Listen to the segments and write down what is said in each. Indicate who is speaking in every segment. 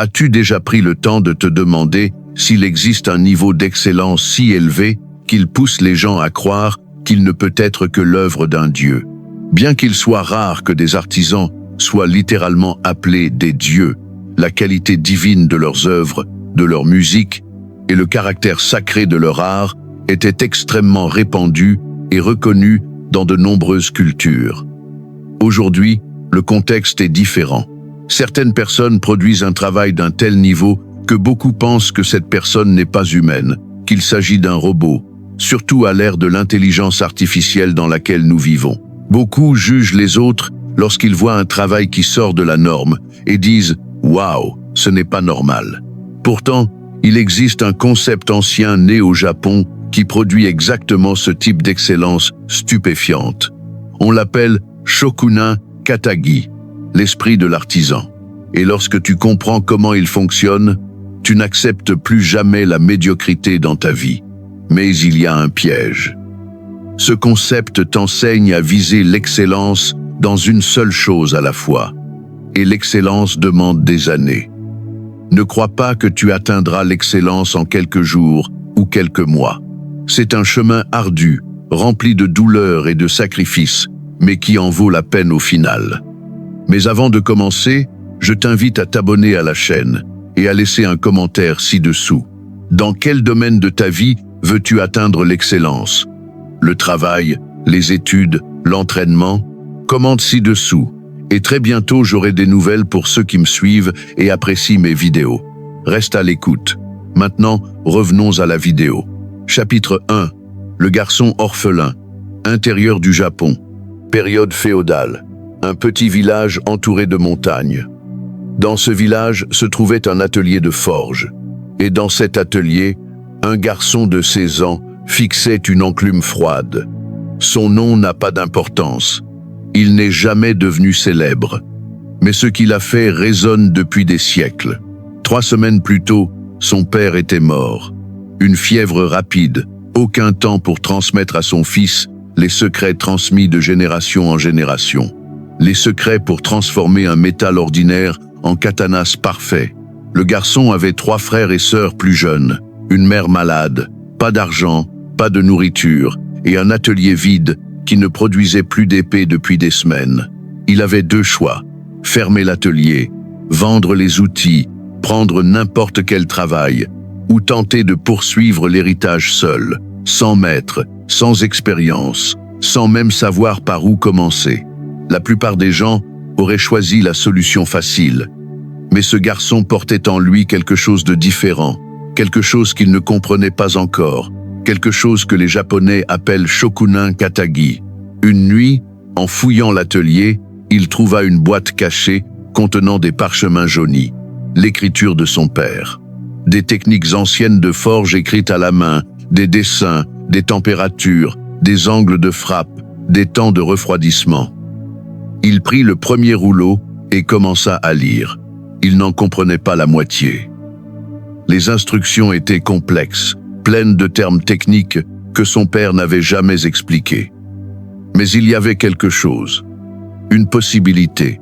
Speaker 1: As-tu déjà pris le temps de te demander s'il existe un niveau d'excellence si élevé qu'il pousse les gens à croire qu'il ne peut être que l'œuvre d'un Dieu? Bien qu'il soit rare que des artisans soient littéralement appelés des dieux, la qualité divine de leurs œuvres, de leur musique et le caractère sacré de leur art étaient extrêmement répandus et reconnus dans de nombreuses cultures. Aujourd'hui, le contexte est différent. Certaines personnes produisent un travail d'un tel niveau que beaucoup pensent que cette personne n'est pas humaine, qu'il s'agit d'un robot, surtout à l'ère de l'intelligence artificielle dans laquelle nous vivons. Beaucoup jugent les autres lorsqu'ils voient un travail qui sort de la norme et disent « Waouh, ce n'est pas normal ». Pourtant, il existe un concept ancien né au Japon qui produit exactement ce type d'excellence stupéfiante. On l'appelle Shokunin Katagi, l'esprit de l'artisan. Et lorsque tu comprends comment il fonctionne, tu n'acceptes plus jamais la médiocrité dans ta vie. Mais il y a un piège. Ce concept t'enseigne à viser l'excellence dans une seule chose à la fois. Et l'excellence demande des années. Ne crois pas que tu atteindras l'excellence en quelques jours ou quelques mois. C'est un chemin ardu, rempli de douleurs et de sacrifices, mais qui en vaut la peine au final. Mais avant de commencer, je t'invite à t'abonner à la chaîne et à laisser un commentaire ci-dessous. Dans quel domaine de ta vie veux-tu atteindre l'excellence? Le travail, les études, l'entraînement? Commente ci-dessous. Et très bientôt, j'aurai des nouvelles pour ceux qui me suivent et apprécient mes vidéos. Reste à l'écoute. Maintenant, revenons à la vidéo. Chapitre 1. Le garçon orphelin. Intérieur du Japon. Période féodale. Un petit village entouré de montagnes. Dans ce village se trouvait un atelier de forge. Et dans cet atelier, un garçon de 16 ans fixait une enclume froide. Son nom n'a pas d'importance. Il n'est jamais devenu célèbre. Mais ce qu'il a fait résonne depuis des siècles. 3 semaines plus tôt, son père était mort. Une fièvre rapide, aucun temps pour transmettre à son fils les secrets transmis de génération en génération. Les secrets pour transformer un métal ordinaire en katanas parfait. Le garçon avait 3 frères et sœurs plus jeunes, une mère malade, pas d'argent, pas de nourriture, et un atelier vide qui ne produisait plus d'épées depuis des semaines. Il avait 2 choix, fermer l'atelier, vendre les outils, prendre n'importe quel travail, ou tenter de poursuivre l'héritage seul, sans maître, sans expérience, sans même savoir par où commencer. La plupart des gens auraient choisi la solution facile. Mais ce garçon portait en lui quelque chose de différent, quelque chose qu'il ne comprenait pas encore, quelque chose que les Japonais appellent Shokunin Katagi. Une nuit, en fouillant l'atelier, il trouva une boîte cachée contenant des parchemins jaunis, l'écriture de son père. Des techniques anciennes de forge écrites à la main, des dessins, des températures, des angles de frappe, des temps de refroidissement. Il prit le premier rouleau et commença à lire. Il n'en comprenait pas la moitié. Les instructions étaient complexes, pleines de termes techniques que son père n'avait jamais expliqués. Mais il y avait quelque chose, une possibilité,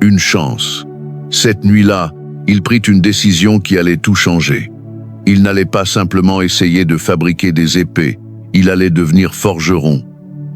Speaker 1: une chance. Cette nuit-là, il prit une décision qui allait tout changer. Il n'allait pas simplement essayer de fabriquer des épées, il allait devenir forgeron.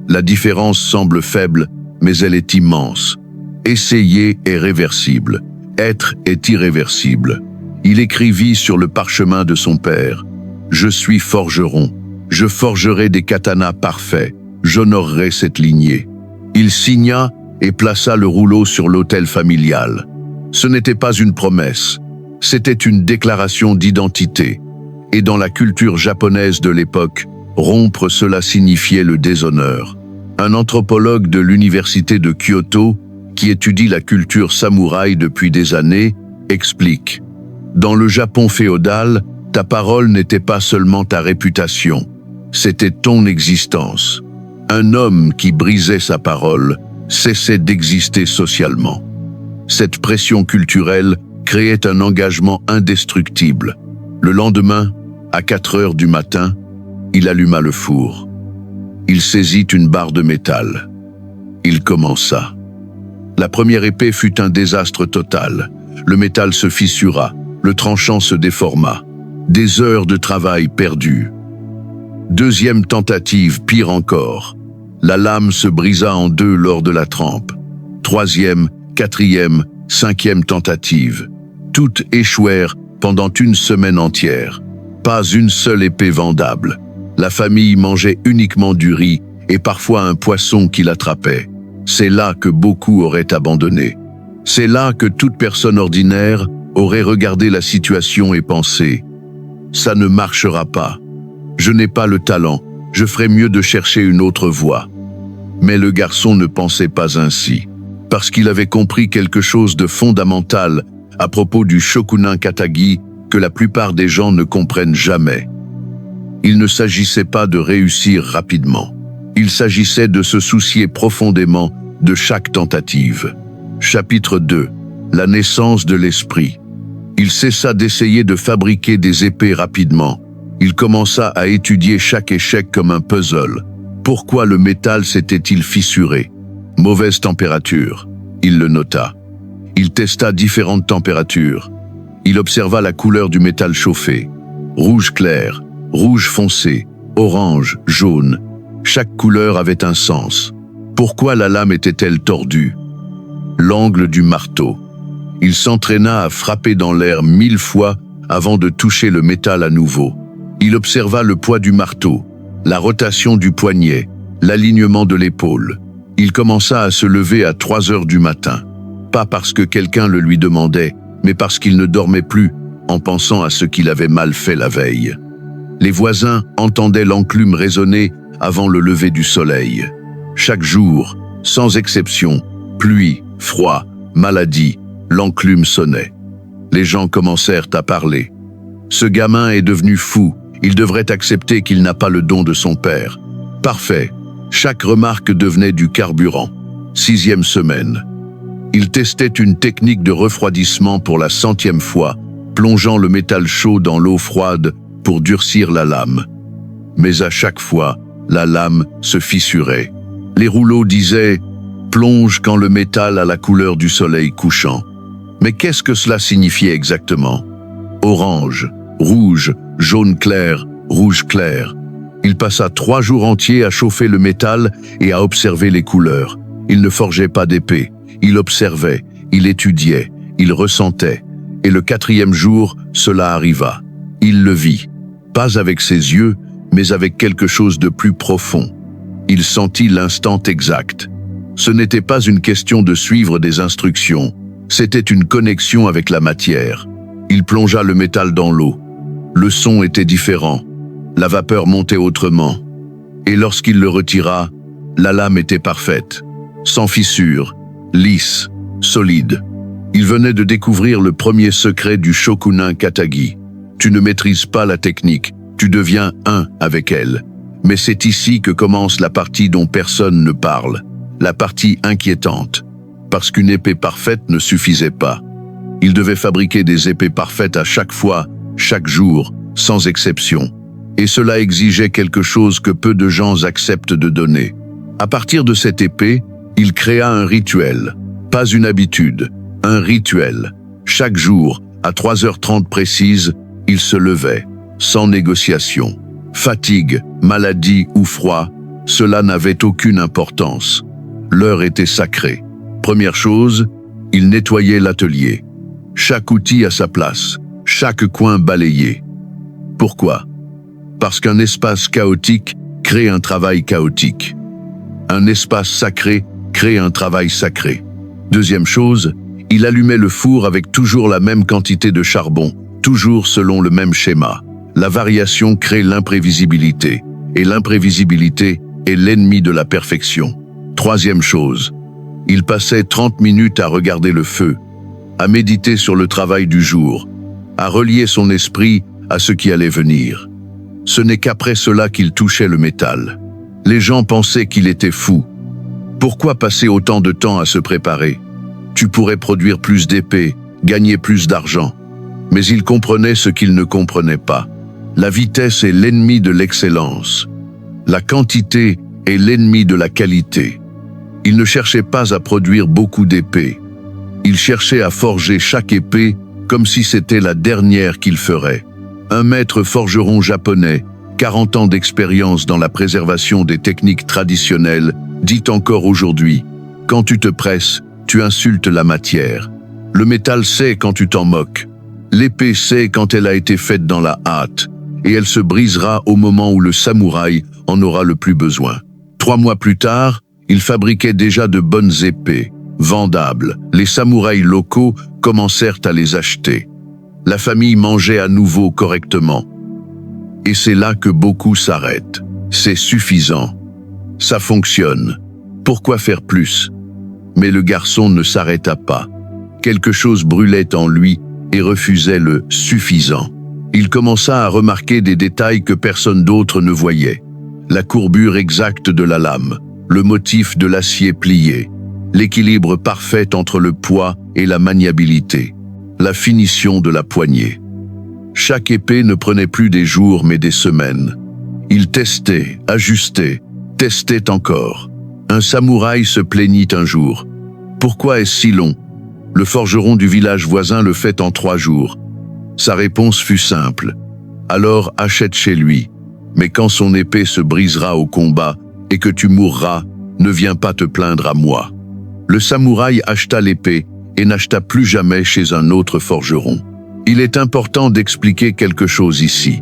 Speaker 1: La différence semble faible, mais elle est immense. Essayer est réversible, être est irréversible. Il écrivit sur le parchemin de son père « Je suis forgeron, je forgerai des katanas parfaits, j'honorerai cette lignée ». Il signa et plaça le rouleau sur l'autel familial. Ce n'était pas une promesse, c'était une déclaration d'identité. Et dans la culture japonaise de l'époque, rompre cela signifiait le déshonneur. Un anthropologue de l'université de Kyoto, qui étudie la culture samouraï depuis des années, explique « Dans le Japon féodal, ta parole n'était pas seulement ta réputation, c'était ton existence. Un homme qui brisait sa parole cessait d'exister socialement. Cette pression culturelle créait un engagement indestructible. Le lendemain, à 4 heures du matin, il alluma le four. Il saisit une barre de métal. Il commença. La première épée fut un désastre total. le métal se fissura, le tranchant se déforma. Des heures de travail perdues. Deuxième tentative, pire encore. La lame se brisa en deux lors de la trempe. Troisième, quatrième, cinquième tentative. Toutes échouèrent pendant une semaine entière. Pas une seule épée vendable. La famille mangeait uniquement du riz et parfois un poisson qui l'attrapait. C'est là que beaucoup auraient abandonné. C'est là que toute personne ordinaire aurait regardé la situation et pensé « Ça ne marchera pas. Je n'ai pas le talent, je ferais mieux de chercher une autre voie. » Mais le garçon ne pensait pas ainsi, parce qu'il avait compris quelque chose de fondamental à propos du Shokunin Katagi que la plupart des gens ne comprennent jamais. Il ne s'agissait pas de réussir rapidement. Il s'agissait de se soucier profondément de chaque tentative. Chapitre 2. La naissance de l'esprit. Il cessa d'essayer de fabriquer des épées rapidement. Il commença à étudier chaque échec comme un puzzle. Pourquoi le métal s'était-il fissuré? Mauvaise température. Il le nota. Il testa différentes températures. Il observa la couleur du métal chauffé. Rouge clair, rouge foncé, orange, jaune. Chaque couleur avait un sens. Pourquoi la lame était-elle tordue? L'angle du marteau. Il s'entraîna à frapper dans l'air 1000 fois avant de toucher le métal à nouveau. Il observa le poids du marteau, la rotation du poignet, l'alignement de l'épaule. Il commença à se lever à 3 heures du matin. Pas parce que quelqu'un le lui demandait, mais parce qu'il ne dormait plus, en pensant à ce qu'il avait mal fait la veille. Les voisins entendaient l'enclume résonner avant le lever du soleil. Chaque jour, sans exception, pluie, froid, maladie, l'enclume sonnait. Les gens commencèrent à parler. Ce gamin est devenu fou, il devrait accepter qu'il n'a pas le don de son père. Parfait. Chaque remarque devenait du carburant. 6e semaine. Il testait une technique de refroidissement pour la 100e fois, plongeant le métal chaud dans l'eau froide pour durcir la lame. Mais à chaque fois, la lame se fissurait. Les rouleaux disaient « plonge quand le métal a la couleur du soleil couchant ». Mais qu'est-ce que cela signifiait exactement? Orange, rouge, jaune clair, rouge clair. Il passa 3 jours entiers à chauffer le métal et à observer les couleurs. Il ne forgeait pas d'épée. Il observait, il étudiait, il ressentait. Et le 4e jour, cela arriva. Il le vit. Pas avec ses yeux, mais avec quelque chose de plus profond. Il sentit l'instant exact. Ce n'était pas une question de suivre des instructions. C'était une connexion avec la matière. Il plongea le métal dans l'eau. Le son était différent. La vapeur montait autrement. Et lorsqu'il le retira, la lame était parfaite. Sans fissure, lisse, solide. Il venait de découvrir le premier secret du Shokunin Katagi. Tu ne maîtrises pas la technique, tu deviens un avec elle. Mais c'est ici que commence la partie dont personne ne parle. La partie inquiétante. Parce qu'une épée parfaite ne suffisait pas. Il devait fabriquer des épées parfaites à chaque fois, chaque jour, sans exception. Et cela exigeait quelque chose que peu de gens acceptent de donner. À partir de cette épée, il créa un rituel. Pas une habitude, un rituel. Chaque jour, à 3h30 précises, il se levait, sans négociation. Fatigue, maladie ou froid, cela n'avait aucune importance. L'heure était sacrée. Première chose, il nettoyait l'atelier. Chaque outil à sa place, chaque coin balayé. Pourquoi? Parce qu'un espace chaotique crée un travail chaotique. Un espace sacré crée un travail sacré. Deuxième chose, il allumait le four avec toujours la même quantité de charbon, toujours selon le même schéma. La variation crée l'imprévisibilité, et l'imprévisibilité est l'ennemi de la perfection. Troisième chose, il passait 30 minutes à regarder le feu, à méditer sur le travail du jour, à relier son esprit à ce qui allait venir. Ce n'est qu'après cela qu'il touchait le métal. Les gens pensaient qu'il était fou. Pourquoi passer autant de temps à se préparer? Tu pourrais produire plus d'épées, gagner plus d'argent. Mais il comprenait ce qu'il ne comprenait pas. La vitesse est l'ennemi de l'excellence. La quantité est l'ennemi de la qualité. Il ne cherchait pas à produire beaucoup d'épées. Il cherchait à forger chaque épée comme si c'était la dernière qu'il ferait. Un maître forgeron japonais, 40 ans d'expérience dans la préservation des techniques traditionnelles, dit encore aujourd'hui « Quand tu te presses, tu insultes la matière. Le métal sait quand tu t'en moques. L'épée sait quand elle a été faite dans la hâte, et elle se brisera au moment où le samouraï en aura le plus besoin. » 3 mois plus tard, il fabriquait déjà de bonnes épées, vendables. Les samouraïs locaux commencèrent à les acheter. La famille mangeait à nouveau correctement. Et c'est là que beaucoup s'arrêtent. C'est suffisant. Ça fonctionne. Pourquoi faire plus? Mais le garçon ne s'arrêta pas. Quelque chose brûlait en lui et refusait le suffisant. Il commença à remarquer des détails que personne d'autre ne voyait. La courbure exacte de la lame, le motif de l'acier plié, l'équilibre parfait entre le poids et la maniabilité, la finition de la poignée. Chaque épée ne prenait plus des jours mais des semaines. Il testait, ajustait, testait encore. Un samouraï se plaignit un jour. « Pourquoi est-ce si long? Le forgeron du village voisin le fait en 3 jours. » Sa réponse fut simple. « Alors achète chez lui. Mais quand son épée se brisera au combat et que tu mourras, ne viens pas te plaindre à moi. » Le samouraï acheta l'épée et n'acheta plus jamais chez un autre forgeron. Il est important d'expliquer quelque chose ici.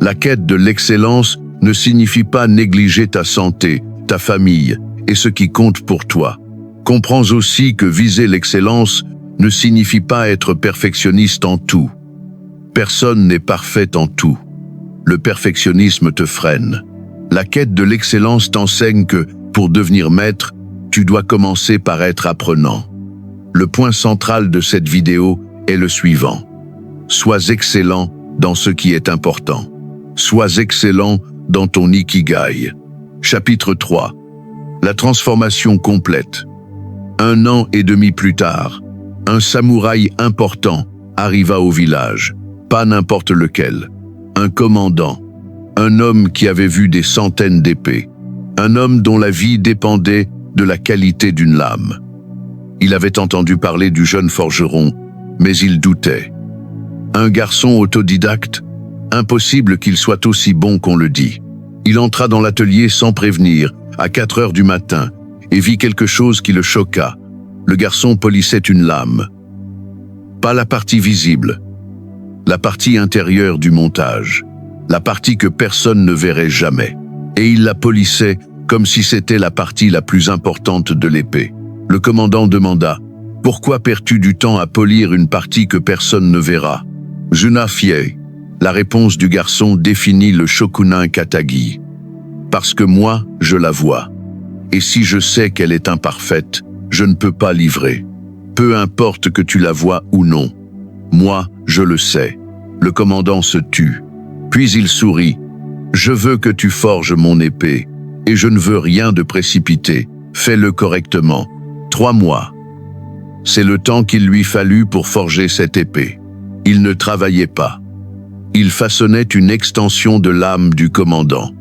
Speaker 1: La quête de l'excellence ne signifie pas négliger ta santé, ta famille et ce qui compte pour toi. Comprends aussi que viser l'excellence ne signifie pas être perfectionniste en tout. Personne n'est parfait en tout. Le perfectionnisme te freine. La quête de l'excellence t'enseigne que, pour devenir maître, tu dois commencer par être apprenant. Le point central de cette vidéo est le suivant. Sois excellent dans ce qui est important. Sois excellent dans ton ikigai. Chapitre 3. La transformation complète. 1 an et demi plus tard, un samouraï important arriva au village. Pas n'importe lequel. Un commandant. Un homme qui avait vu des centaines d'épées. Un homme dont la vie dépendait de la qualité d'une lame. Il avait entendu parler du jeune forgeron, mais il doutait. Un garçon autodidacte, impossible qu'il soit aussi bon qu'on le dit. Il entra dans l'atelier sans prévenir, à 4 heures du matin, et vit quelque chose qui le choqua. Le garçon polissait une lame. Pas la partie visible, la partie intérieure du montage, la partie que personne ne verrait jamais. Et il la polissait comme si c'était la partie la plus importante de l'épée. Le commandant demanda « Pourquoi perds-tu du temps à polir une partie que personne ne verra ?» Junafie, la réponse du garçon définit le shokunin katagi. « Parce que moi, je la vois. Et si je sais qu'elle est imparfaite, je ne peux pas livrer. Peu importe que tu la vois ou non. Moi, je le sais. » Le commandant se tut. Puis il sourit. « Je veux que tu forges mon épée, et je ne veux rien de précipité. Fais-le correctement. 3 mois. » C'est le temps qu'il lui fallut pour forger cette épée. Il ne travaillait pas. Il façonnait une extension de l'âme du commandant.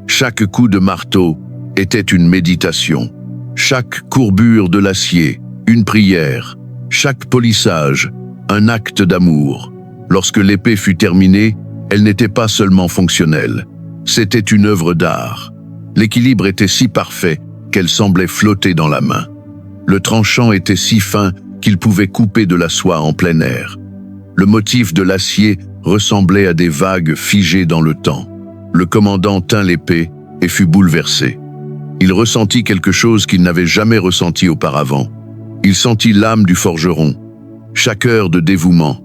Speaker 1: Chaque coup de marteau était une méditation. Chaque courbure de l'acier, une prière. Chaque polissage, un acte d'amour. Lorsque l'épée fut terminée, elle n'était pas seulement fonctionnelle. C'était une œuvre d'art. L'équilibre était si parfait qu'elle semblait flotter dans la main. Le tranchant était si fin qu'il pouvait couper de la soie en plein air. Le motif de l'acier ressemblait à des vagues figées dans le temps. Le commandant tint l'épée et fut bouleversé. Il ressentit quelque chose qu'il n'avait jamais ressenti auparavant. Il sentit l'âme du forgeron, chaque heure de dévouement,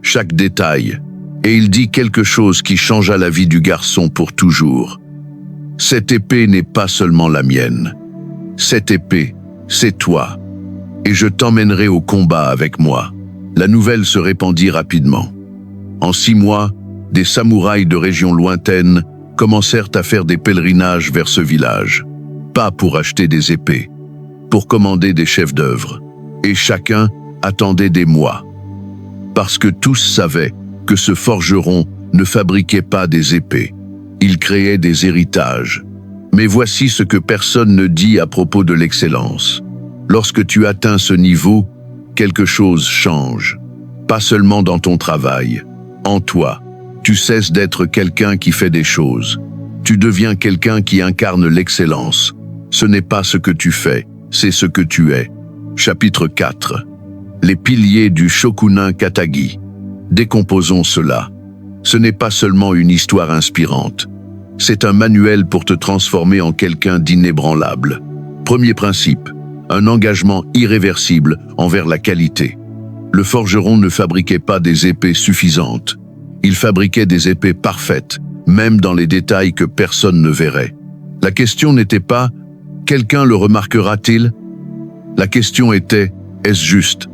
Speaker 1: chaque détail, et il dit quelque chose qui changea la vie du garçon pour toujours. « Cette épée n'est pas seulement la mienne. Cette épée, c'est toi. Et je t'emmènerai au combat avec moi. » La nouvelle se répandit rapidement. En 6 mois, des samouraïs de régions lointaines commencèrent à faire des pèlerinages vers ce village. Pas pour acheter des épées, pour commander des chefs d'œuvre. Et chacun attendait des mois. Parce que tous savaient que ce forgeron ne fabriquait pas des épées. Il créait des héritages. Mais voici ce que personne ne dit à propos de l'excellence. Lorsque tu atteins ce niveau, quelque chose change. Pas seulement dans ton travail, en toi. Tu cesses d'être quelqu'un qui fait des choses. Tu deviens quelqu'un qui incarne l'excellence. Ce n'est pas ce que tu fais, c'est ce que tu es. Chapitre 4. Les piliers du Shokunin Katagi. Décomposons cela. Ce n'est pas seulement une histoire inspirante. C'est un manuel pour te transformer en quelqu'un d'inébranlable. Premier principe, un engagement irréversible envers la qualité. Le forgeron ne fabriquait pas des épées suffisantes. Il fabriquait des épées parfaites, même dans les détails que personne ne verrait. La question n'était pas « quelqu'un le remarquera-t-il » La question était « est-ce juste ?»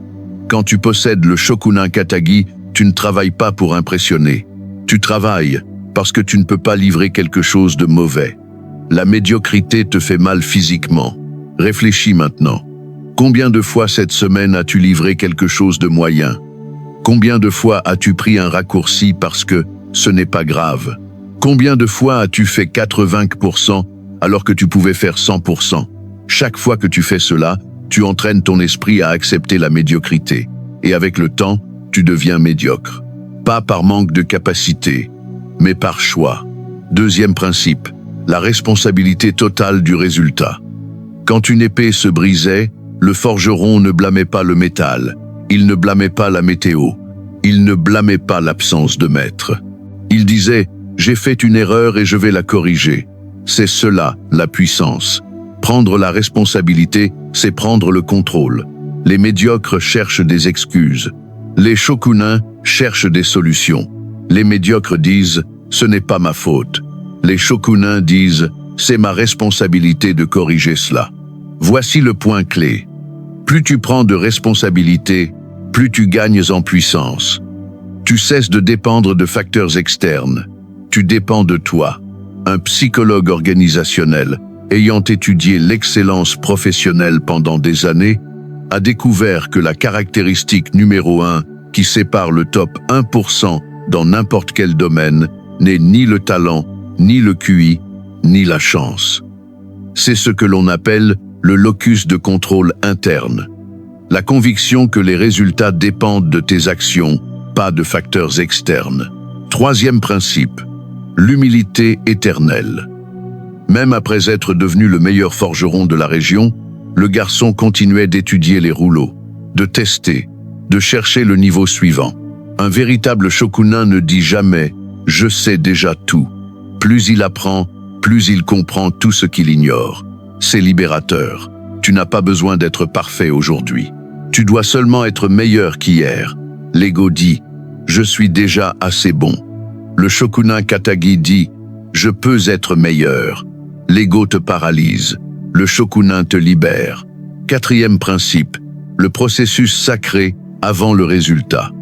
Speaker 1: Quand tu possèdes le Shokunin Katagi, tu ne travailles pas pour impressionner. Tu travailles parce que tu ne peux pas livrer quelque chose de mauvais. La médiocrité te fait mal physiquement. Réfléchis maintenant. Combien de fois cette semaine as-tu livré quelque chose de moyen? Combien de fois as-tu pris un raccourci parce que ce n'est pas grave? Combien de fois as-tu fait 80% alors que tu pouvais faire 100%? Chaque fois que tu fais cela, tu entraînes ton esprit à accepter la médiocrité. Et avec le temps, tu deviens médiocre. Pas par manque de capacité, mais par choix. Deuxième principe, la responsabilité totale du résultat. Quand une épée se brisait, le forgeron ne blâmait pas le métal. Il ne blâmait pas la météo. Il ne blâmait pas l'absence de maître. Il disait « j'ai fait une erreur et je vais la corriger ». C'est cela, la puissance. Prendre la responsabilité, c'est prendre le contrôle. Les médiocres cherchent des excuses. Les shokunins cherchent des solutions. Les médiocres disent « ce n'est pas ma faute ». Les shokunins disent « c'est ma responsabilité de corriger cela ». Voici le point clé. Plus tu prends de responsabilités, plus tu gagnes en puissance. Tu cesses de dépendre de facteurs externes. Tu dépends de toi. Un psychologue organisationnel, ayant étudié l'excellence professionnelle pendant des années, a découvert que la caractéristique numéro 1 qui sépare le top 1% dans n'importe quel domaine n'est ni le talent, ni le QI, ni la chance. C'est ce que l'on appelle le locus de contrôle interne. La conviction que les résultats dépendent de tes actions, pas de facteurs externes. Troisième principe, l'humilité éternelle. Même après être devenu le meilleur forgeron de la région, le garçon continuait d'étudier les rouleaux, de tester, de chercher le niveau suivant. Un véritable shokunin ne dit jamais « je sais déjà tout ». Plus il apprend, plus il comprend tout ce qu'il ignore. C'est libérateur. Tu n'as pas besoin d'être parfait aujourd'hui. Tu dois seulement être meilleur qu'hier. L'ego dit « je suis déjà assez bon ». Le Shokunin Katagi dit « je peux être meilleur ». L'ego te paralyse. Le shokunin te libère. Quatrième principe, le processus sacré avant le résultat.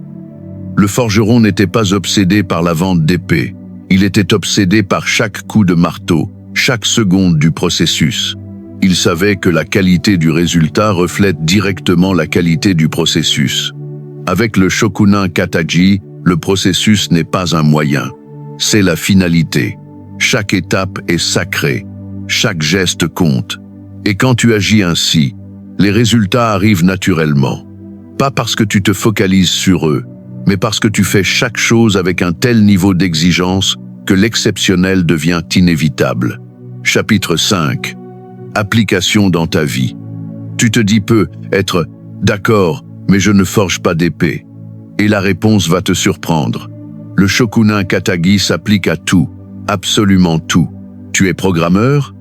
Speaker 1: Le forgeron n'était pas obsédé par la vente d'épées. Il était obsédé par chaque coup de marteau, chaque seconde du processus. Il savait que la qualité du résultat reflète directement la qualité du processus. Avec le Shokunin Katagi, le processus n'est pas un moyen. C'est la finalité. Chaque étape est sacrée. Chaque geste compte. Et quand tu agis ainsi, les résultats arrivent naturellement. Pas parce que tu te focalises sur eux, mais parce que tu fais chaque chose avec un tel niveau d'exigence que l'exceptionnel devient inévitable. Chapitre 5. Application dans ta vie. Tu te dis peu être « d'accord, mais je ne forge pas d'épée ». Et la réponse va te surprendre. Le Shokunin Katagi s'applique à tout, absolument tout. Tu es programmeur?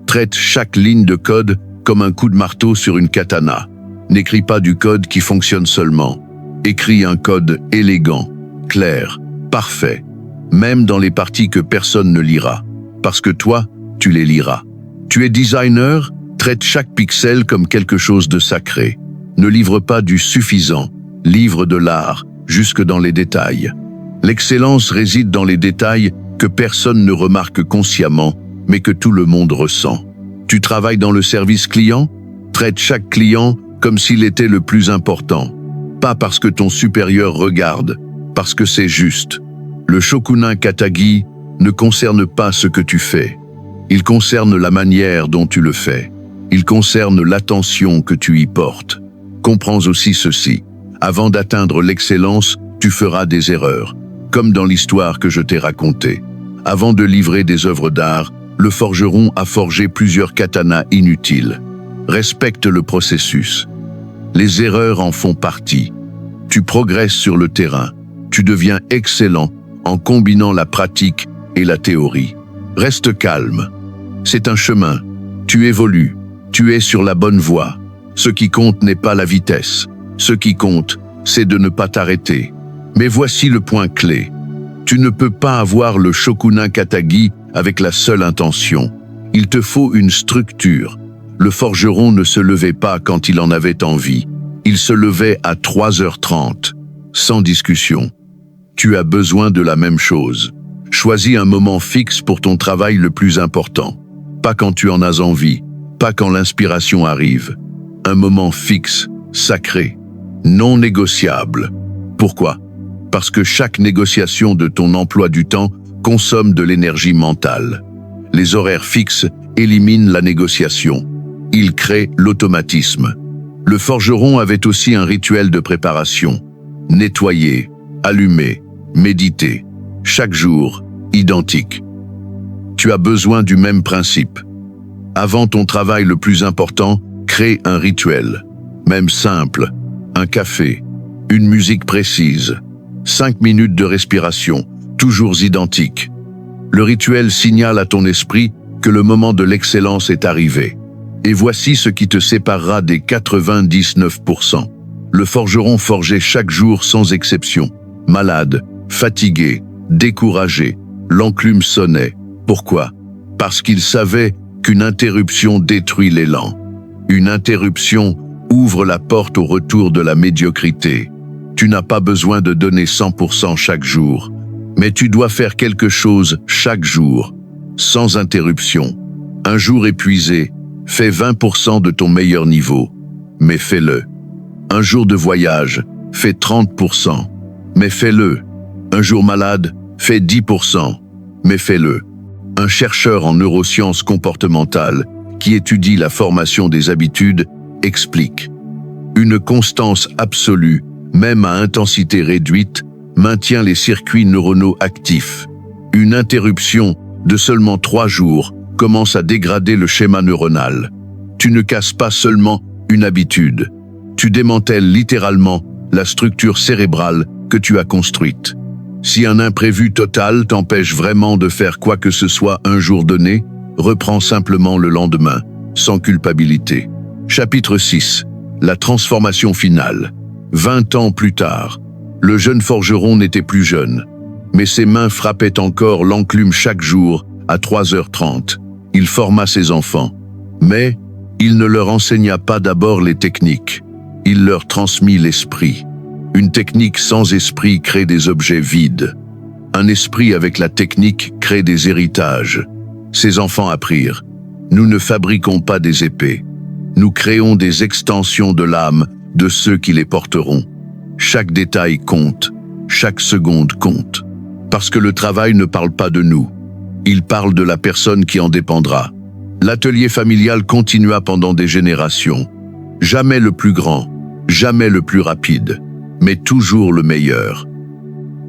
Speaker 1: Traite chaque ligne de code comme un coup de marteau sur une katana. N'écris pas du code qui fonctionne seulement. Écris un code élégant, clair, parfait, même dans les parties que personne ne lira, parce que toi, tu les liras. Tu es designer? Traite chaque pixel comme quelque chose de sacré. Ne livre pas du suffisant, livre de l'art, jusque dans les détails. L'excellence réside dans les détails que personne ne remarque consciemment, mais que tout le monde ressent. Tu travailles dans le service client? Traite chaque client comme s'il était le plus important. Pas parce que ton supérieur regarde, parce que c'est juste. Le Shokunin Katagi ne concerne pas ce que tu fais. Il concerne la manière dont tu le fais. Il concerne l'attention que tu y portes. comprends aussi ceci. Avant d'atteindre l'excellence, tu feras des erreurs, comme dans l'histoire que je t'ai racontée. Avant de livrer des œuvres d'art, le forgeron a forgé plusieurs katanas inutiles. Respecte le processus. Les erreurs en font partie. Tu progresses sur le terrain. Tu deviens excellent en combinant la pratique et la théorie. Reste calme. C'est un chemin. Tu évolues. Tu es sur la bonne voie. Ce qui compte n'est pas la vitesse. Ce qui compte, c'est de ne pas t'arrêter. Mais voici le point clé. Tu ne peux pas avoir le Shokunin Katagi avec la seule intention. Il te faut une structure. Le forgeron ne se levait pas quand il en avait envie. Il se levait à 3h30, sans discussion. Tu as besoin de la même chose. Choisis un moment fixe pour ton travail le plus important. Pas quand tu en as envie, pas quand l'inspiration arrive. Un moment fixe, sacré, non négociable. Pourquoi? Parce que chaque négociation de ton emploi du temps consomme de l'énergie mentale. Les horaires fixes éliminent la négociation. Ils créent l'automatisme. Le forgeron avait aussi un rituel de préparation. Nettoyer, allumer, méditer. Chaque jour, identique. Tu as besoin du même principe. Avant ton travail le plus important, crée un rituel. Même simple, un café, une musique précise, 5 minutes de respiration, toujours identique. Le rituel signale à ton esprit que le moment de l'excellence est arrivé. Et voici ce qui te séparera des 99%. Le forgeron forgeait chaque jour sans exception. Malade, fatigué, découragé, l'enclume sonnait. Pourquoi? Parce qu'il savait qu'une interruption détruit l'élan. Une interruption ouvre la porte au retour de la médiocrité. Tu n'as pas besoin de donner 100% chaque jour, mais tu dois faire quelque chose chaque jour, sans interruption. Un jour épuisé, fais 20% de ton meilleur niveau, mais fais-le. Un jour de voyage, fais 30%, mais fais-le. Un jour malade, fais 10%, mais fais-le. Un chercheur en neurosciences comportementales qui étudie la formation des habitudes explique. Une constance absolue, même à intensité réduite, maintient les circuits neuronaux actifs. Une interruption de seulement 3 jours commence à dégrader le schéma neuronal. Tu ne casses pas seulement une habitude, tu démantèles littéralement la structure cérébrale que tu as construite. Si un imprévu total t'empêche vraiment de faire quoi que ce soit un jour donné, reprends simplement le lendemain, sans culpabilité. Chapitre 6. La transformation finale. 20 ans plus tard, le jeune forgeron n'était plus jeune, mais ses mains frappaient encore l'enclume chaque jour à 3h30. Il forma ses enfants, mais il ne leur enseigna pas d'abord les techniques. Il leur transmit l'esprit. Une technique sans esprit crée des objets vides. Un esprit avec la technique crée des héritages. Ses enfants apprirent. Nous ne fabriquons pas des épées. Nous créons des extensions de l'âme de ceux qui les porteront. Chaque détail compte. Chaque seconde compte. Parce que le travail ne parle pas de nous. Il parle de la personne qui en dépendra. L'atelier familial continua pendant des générations. Jamais le plus grand, jamais le plus rapide, mais toujours le meilleur.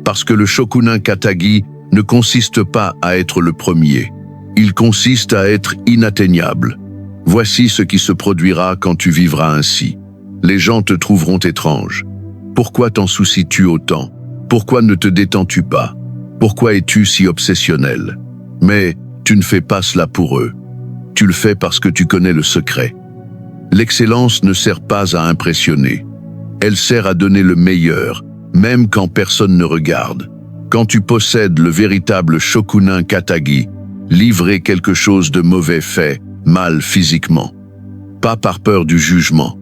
Speaker 1: Parce que le Shokunin Katagi ne consiste pas à être le premier. Il consiste à être inatteignable. Voici ce qui se produira quand tu vivras ainsi. Les gens te trouveront étrange. Pourquoi t'en soucies-tu autant? Pourquoi ne te détends-tu pas? Pourquoi es-tu si obsessionnel? Mais tu ne fais pas cela pour eux. Tu le fais parce que tu connais le secret. L'excellence ne sert pas à impressionner. Elle sert à donner le meilleur, même quand personne ne regarde. Quand tu possèdes le véritable Shokunin Katagi, livrer quelque chose de mauvais fait mal physiquement. Pas par peur du jugement,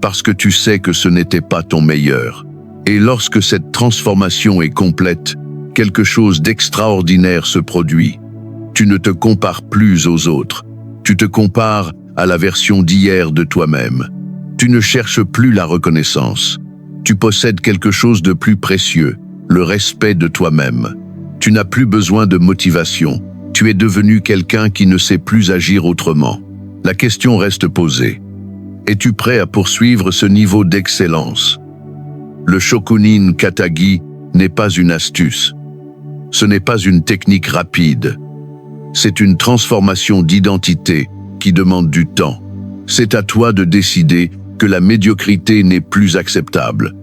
Speaker 1: parce que tu sais que ce n'était pas ton meilleur. Et lorsque cette transformation est complète, quelque chose d'extraordinaire se produit. Tu ne te compares plus aux autres. Tu te compares à la version d'hier de toi-même. Tu ne cherches plus la reconnaissance. Tu possèdes quelque chose de plus précieux, le respect de toi-même. Tu n'as plus besoin de motivation. Tu es devenu quelqu'un qui ne sait plus agir autrement. La question reste posée. Es-tu prêt à poursuivre ce niveau d'excellence? Le Shokunin Katagi n'est pas une astuce. Ce n'est pas une technique rapide. C'est une transformation d'identité qui demande du temps. C'est à toi de décider que la médiocrité n'est plus acceptable.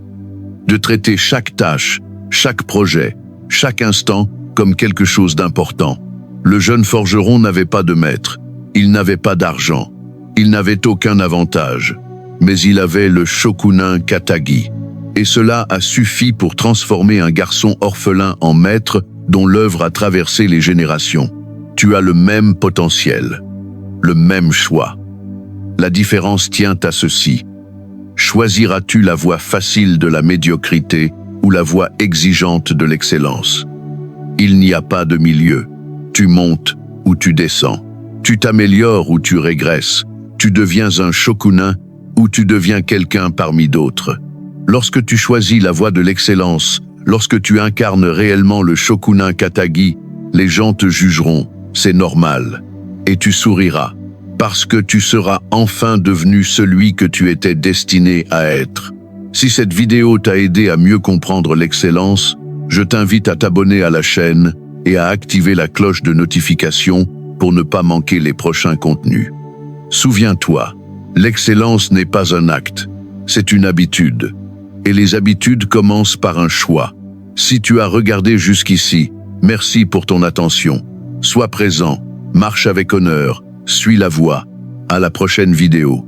Speaker 1: De traiter chaque tâche, chaque projet, chaque instant comme quelque chose d'important. Le jeune forgeron n'avait pas de maître, il n'avait pas d'argent, il n'avait aucun avantage, mais il avait le Shokunin Katagi. Et cela a suffi pour transformer un garçon orphelin en maître dont l'œuvre a traversé les générations. Tu as le même potentiel, le même choix. La différence tient à ceci. Choisiras-tu la voie facile de la médiocrité ou la voie exigeante de l'excellence? Il n'y a pas de milieu. Tu montes ou tu descends. Tu t'améliores ou tu régresses. Tu deviens un shokunin ou tu deviens quelqu'un parmi d'autres. Lorsque tu choisis la voie de l'excellence, lorsque tu incarnes réellement le Shokunin Katagi, les gens te jugeront, c'est normal. Et tu souriras, parce que tu seras enfin devenu celui que tu étais destiné à être. Si cette vidéo t'a aidé à mieux comprendre l'excellence, je t'invite à t'abonner à la chaîne et à activer la cloche de notification pour ne pas manquer les prochains contenus. Souviens-toi, l'excellence n'est pas un acte, c'est une habitude. Et les habitudes commencent par un choix. Si tu as regardé jusqu'ici, merci pour ton attention. Sois présent, marche avec honneur, suis la voie. À la prochaine vidéo.